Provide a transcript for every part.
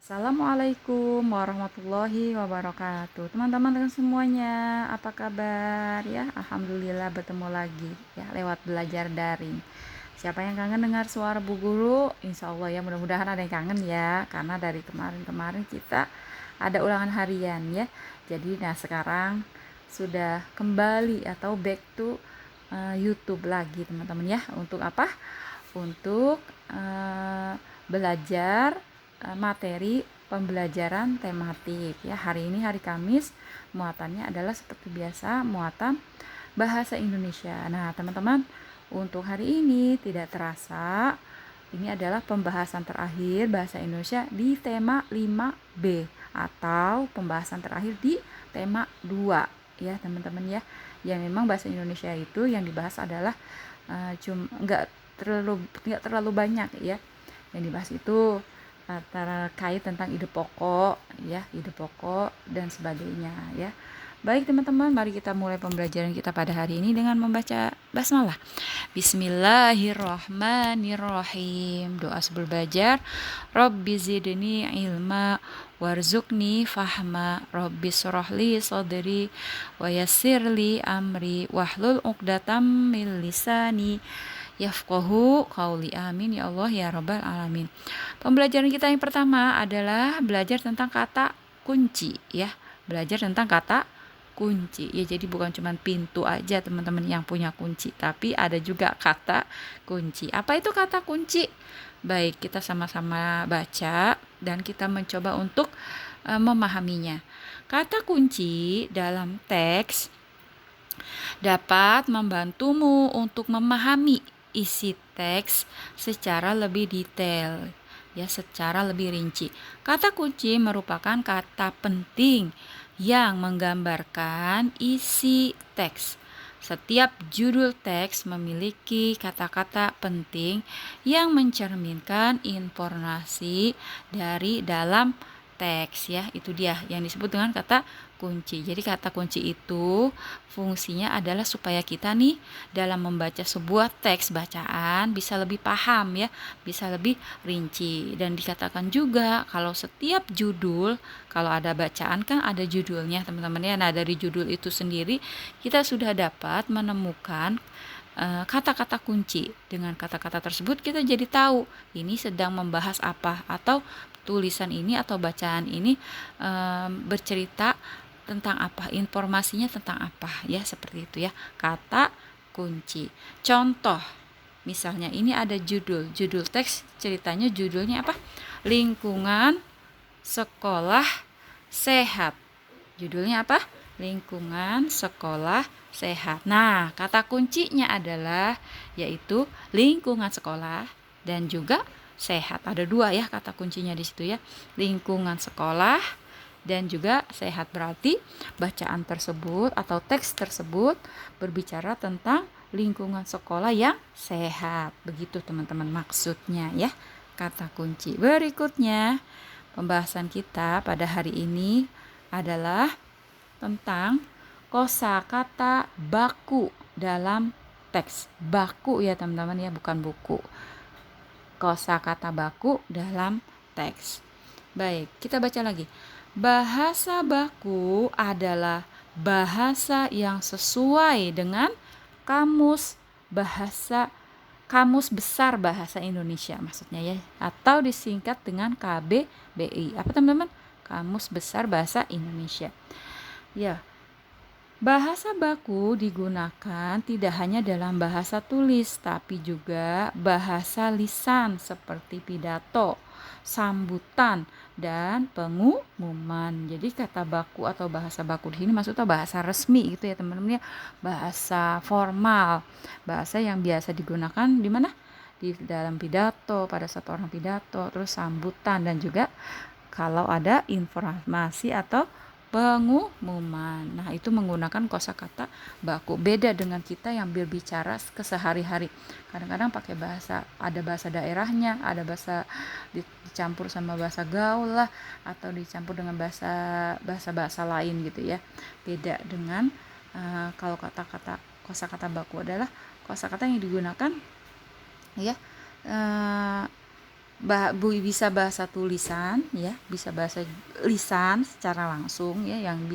Assalamualaikum warahmatullahi wabarakatuh. Teman-teman semuanya, apa kabar ya? Alhamdulillah bertemu lagi ya lewat belajar daring. Siapa yang kangen dengar suara Bu Guru? Insya Allah ya, mudah-mudahan ada yang kangen ya, karena dari kemarin-kemarin kita ada ulangan harian ya. Jadi sekarang sudah kembali atau back to YouTube lagi teman-teman ya. Untuk apa? Untuk belajar materi pembelajaran tematik ya. Hari ini hari Kamis, muatannya adalah seperti biasa muatan bahasa Indonesia. Nah, teman-teman, untuk hari ini tidak terasa ini adalah pembahasan terakhir bahasa Indonesia di tema 5B atau pembahasan terakhir di tema 2 ya, teman-teman ya. Ya memang bahasa Indonesia itu yang dibahas adalah nggak terlalu banyak ya. Yang dibahas itu terkait tentang ide pokok dan sebagainya ya. Baik teman-teman, mari kita mulai pembelajaran kita pada hari ini dengan membaca basmalah. Bismillahirrahmanirrahim. Doa sebelum belajar. Rabbi zidni ilma warzuqni fahma. Rabbi shrahli sadri wa yassirli amri wahlul 'uqdatam min lisani yafqahu qauli. Amin ya Allah ya rabbal alamin. Pembelajaran kita yang pertama adalah belajar tentang kata kunci ya. Belajar tentang kata kunci ya. Jadi bukan cuma pintu aja teman-teman yang punya kunci, tapi ada juga kata kunci. Apa itu kata kunci? Baik, kita sama-sama baca dan kita mencoba untuk memahaminya. Kata kunci dalam teks dapat membantumu untuk memahami isi teks secara lebih detail ya, secara lebih rinci. Kata kunci merupakan kata penting yang menggambarkan isi teks. Setiap judul teks memiliki kata-kata penting yang mencerminkan informasi dari dalam teks ya. Itu dia yang disebut dengan kata kunci. Jadi kata kunci itu fungsinya adalah supaya kita nih dalam membaca sebuah teks bacaan bisa lebih paham ya, bisa lebih rinci. Dan dikatakan juga kalau setiap judul, kalau ada bacaan kan ada judulnya teman-teman ya. Nah, dari judul itu sendiri kita sudah dapat menemukan kata-kata kunci. Dengan kata-kata tersebut kita jadi tahu ini sedang membahas apa, atau tulisan ini atau bacaan ini bercerita tentang apa, informasinya tentang apa ya, seperti itu ya. Kata kunci. Contoh, misalnya ini ada judul teks, ceritanya judulnya apa? Lingkungan sekolah sehat. Judulnya apa? Lingkungan sekolah sehat. Nah, kata kuncinya adalah yaitu lingkungan sekolah dan juga sehat. Ada dua ya kata kuncinya di situ ya. Lingkungan sekolah dan juga sehat. Berarti bacaan tersebut atau teks tersebut berbicara tentang lingkungan sekolah yang sehat. Begitu teman-teman maksudnya ya, kata kunci. Berikutnya pembahasan kita pada hari ini adalah tentang kosakata baku dalam teks. Baku ya teman-teman ya, bukan buku. Kosakata baku dalam teks. Baik, kita baca lagi. Bahasa baku adalah bahasa yang sesuai dengan kamus besar bahasa Indonesia maksudnya ya, atau disingkat dengan KBBI. Apa teman-teman? Kamus Besar Bahasa Indonesia. Ya, bahasa baku digunakan tidak hanya dalam bahasa tulis, tapi juga bahasa lisan seperti pidato, sambutan, dan pengumuman. Jadi kata baku atau bahasa baku di sini maksudnya bahasa resmi gitu ya teman-teman ya, bahasa formal, bahasa yang biasa digunakan di mana? Di dalam pidato, pada saat orang pidato, terus sambutan, dan juga kalau ada informasi atau pengumuman. Nah, itu menggunakan kosakata baku. Beda dengan kita yang berbicara kesehari-hari. Kadang-kadang pakai bahasa, ada bahasa daerahnya, ada bahasa dicampur sama bahasa gaul lah, atau dicampur dengan bahasa lain gitu ya. Beda dengan kalau kata-kata kosakata baku adalah kosakata yang digunakan ya bisa bahasa tulisan ya, bisa bahasa lisan secara langsung ya, yang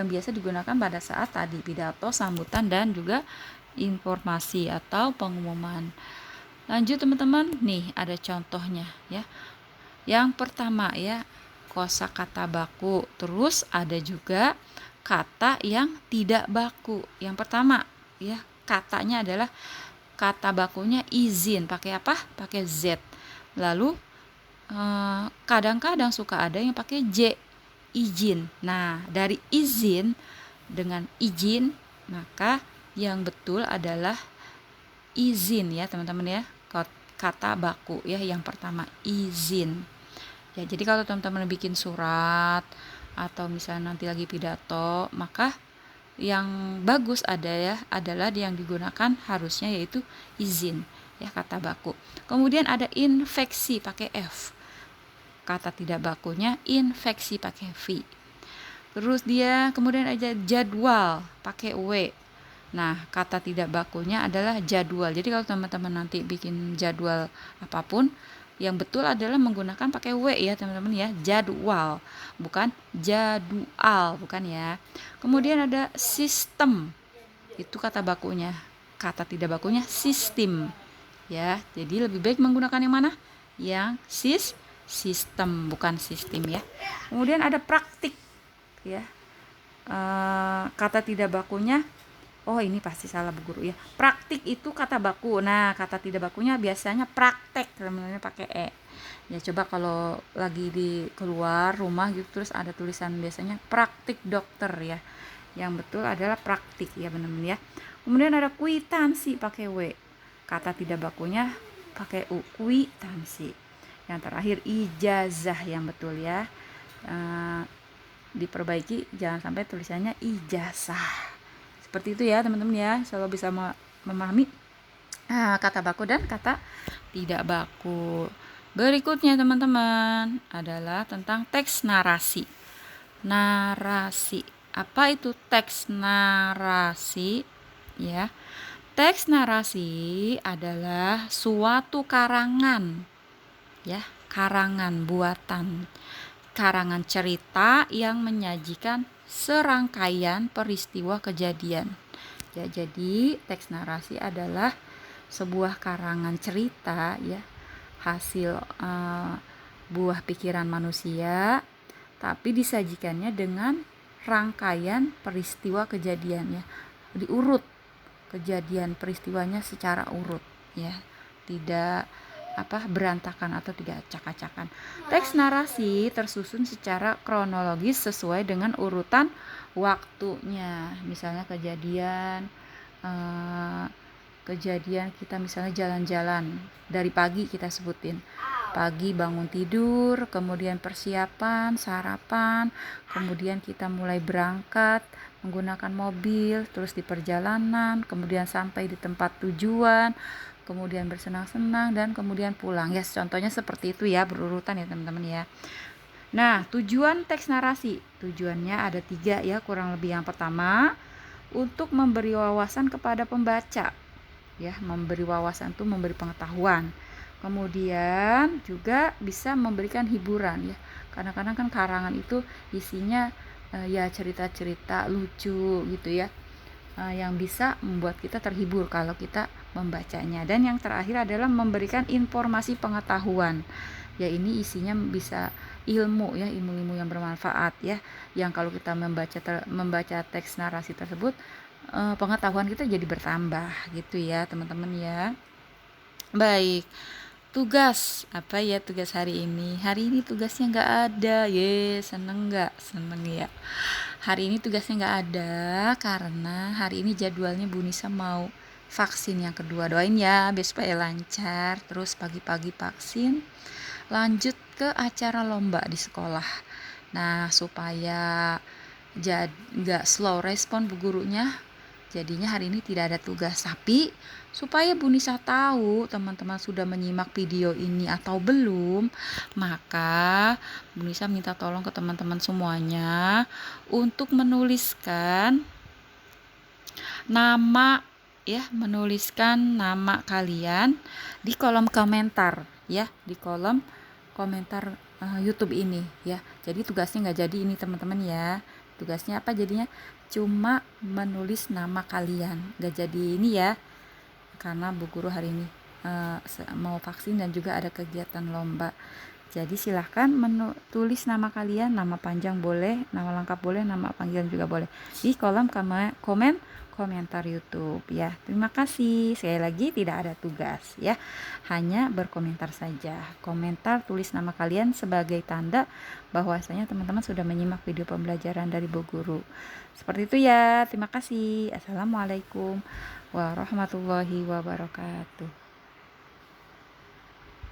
biasa digunakan pada saat tadi pidato, sambutan, dan juga informasi atau pengumuman. Lanjut teman-teman, nih ada contohnya ya. Yang pertama ya, kosakata baku. Terus ada juga kata yang tidak baku. Yang pertama ya, katanya adalah kata bakunya izin. Pakai apa? Pakai Z. Lalu kadang-kadang suka ada yang pakai J, izin. Nah, dari izin dengan izin, maka yang betul adalah izin ya teman-teman ya. Kata baku ya, yang pertama izin. Ya, jadi kalau teman-teman bikin surat atau misalnya nanti lagi pidato, maka yang bagus adalah yang digunakan harusnya yaitu izin ya, kata baku. Kemudian ada infeksi pakai F. Kata tidak bakunya infeksi pakai V. Terus kemudian ada jadwal pakai W. Nah, kata tidak bakunya adalah jadwal. Jadi kalau teman-teman nanti bikin jadwal apapun, yang betul adalah menggunakan pakai W ya teman-teman ya, jadwal, bukan jadwal, bukan ya. Kemudian ada sistem, itu kata bakunya. Kata tidak bakunya sistem ya. Jadi lebih baik menggunakan yang mana? Yang sistem, bukan sistem ya. Kemudian ada praktik ya. Kata tidak bakunya, oh ini pasti salah Bu Guru ya. Praktik itu kata baku. Nah, kata tidak bakunya biasanya praktek, namanya pakai E. Ya coba kalau lagi di keluar rumah gitu terus ada tulisan biasanya praktik dokter ya. Yang betul adalah praktik ya benar-benar ya. Kemudian ada kwitansi pakai W. Kata tidak bakunya pakai U, kwitansi. Yang terakhir ijazah yang betul ya. Diperbaiki jangan sampai tulisannya ijazah. Seperti itu ya teman-teman ya, selalu bisa memahami kata baku dan kata tidak baku. Berikutnya teman-teman adalah tentang teks narasi. Narasi. Apa itu teks narasi? Ya. Teks narasi adalah suatu karangan. Ya, karangan buatan. Karangan cerita yang menyajikan serangkaian peristiwa kejadian. Ya, jadi teks narasi adalah sebuah karangan cerita ya, hasil buah pikiran manusia, tapi disajikannya dengan rangkaian peristiwa kejadian ya. Diurut kejadian peristiwanya secara urut ya. Tidak berantakan atau tidak acak-acakan. Teks narasi tersusun secara kronologis sesuai dengan urutan waktunya. Misalnya kejadian kita misalnya jalan-jalan dari pagi, kita sebutin pagi bangun tidur, kemudian persiapan, sarapan, kemudian kita mulai berangkat menggunakan mobil, terus di perjalanan, kemudian sampai di tempat tujuan, kemudian bersenang-senang, dan kemudian pulang ya. Contohnya seperti itu ya, berurutan ya teman-teman ya. Nah, tujuan teks narasi, tujuannya ada 3 ya kurang lebih. Yang pertama, untuk memberi wawasan kepada pembaca ya, memberi wawasan itu memberi pengetahuan. Kemudian juga bisa memberikan hiburan ya, kadang-kadang kan karangan itu isinya ya cerita-cerita lucu gitu ya, yang bisa membuat kita terhibur kalau kita membacanya. Dan yang terakhir adalah memberikan informasi pengetahuan ya, ini isinya bisa ilmu ya, ilmu-ilmu yang bermanfaat ya, yang kalau kita membaca teks narasi tersebut, pengetahuan kita jadi bertambah gitu ya teman-teman ya. Baik, tugas apa ya tugas hari ini? Hari ini tugasnya nggak ada, seneng nggak? Seneng ya. Hari ini tugasnya nggak ada karena hari ini jadwalnya Bu Nisa mau vaksin yang kedua. Doain ya biar supaya lancar. Terus pagi-pagi vaksin, lanjut ke acara lomba di sekolah. Nah, supaya nggak slow respon bu gurunya, jadinya hari ini tidak ada tugas. Tapi supaya Bu Nisa tahu teman-teman sudah menyimak video ini atau belum, maka Bu Nisa minta tolong ke teman-teman semuanya untuk menuliskan nama ya menuliskan nama kalian di kolom komentar ya, di kolom komentar YouTube ini ya. Jadi tugasnya nggak jadi ini teman-teman ya. Tugasnya apa jadinya? Cuma menulis nama kalian. Nggak jadi ini ya. Karena Bu Guru hari ini mau vaksin dan juga ada kegiatan lomba. Jadi silahkan tulis nama kalian, nama panjang boleh, nama lengkap boleh, nama panggilan juga boleh di kolom komentar YouTube ya. Terima kasih. Sekali lagi tidak ada tugas ya. Hanya berkomentar saja. Komentar tulis nama kalian sebagai tanda bahwasanya teman-teman sudah menyimak video pembelajaran dari Bu Guru. Seperti itu ya. Terima kasih. Assalamualaikum warahmatullahi wabarakatuh.